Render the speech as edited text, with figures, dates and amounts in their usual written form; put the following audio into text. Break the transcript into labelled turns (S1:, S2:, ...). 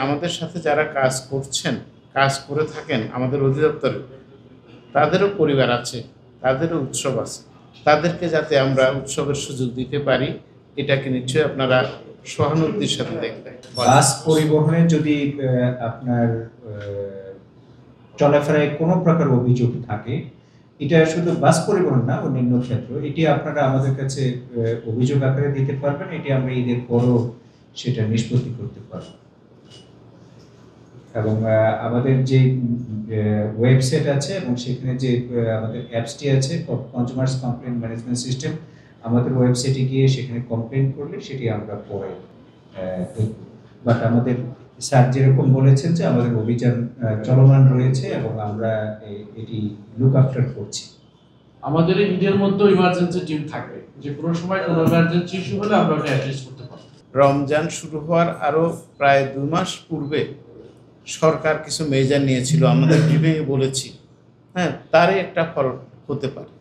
S1: আমাদের সাথে যারা কাজ করছেন, কাজ করে থাকেন আমাদের অধিদপ্তরে, তাদেরও পরিবার আছে, তাদেরও উৎসব আছে, তাদেরকে যাতে আমরা উৎসবের সুযোগ দিতে পারি, এটাকে নিশ্চয়ই আপনারা সহানুভূতির সাথে দেখবেন।
S2: বাস পরিবহনে যদি আপনার চলাফেরায় কোনো প্রকার অভিযোগ থাকে, এটা শুধু বাস পরিবহন না, অন্যান্য ক্ষেত্র, এটি আপনারা আমাদের কাছে অভিযোগ আকারে দিতে পারবেন। এটি আমরা ঈদের পরও সেটা নিষ্পত্তি করতে পারব। এবং আমাদের যে ওয়েবসাইট আছে এবং সেখানে যে আমাদের অ্যাপসটি আছে, কনজিউমার্স কমপ্লেন ম্যানেজমেন্ট সিস্টেম, আমাদের ওয়েবসাইটে গিয়ে সেখানে কমপ্লেন করলে সেটি আমরা পরে দেখব। বাট আমাদের স্যার যেরকম বলেছেন যে আমাদের অভিযান চলমান রয়েছে এবং আমরা এটি লুক আফটার করছি।
S3: আমাদের এই ঈদের মধ্যে ইমার্জেন্সি টিম থাকবে, যে কোনো সময় কোনো ইমার্জেন্সি ইস্যু হলে আমরা ওটা অ্যাড্রেস করতে পারব।
S1: রমজান শুরু হওয়ার আরও প্রায় 2 মাস পূর্বে সরকার কিছু মেজার নিয়েছিল, আমাদের বিভাগে বলেছি, হ্যাঁ, তারই একটা ফল হতে পারে।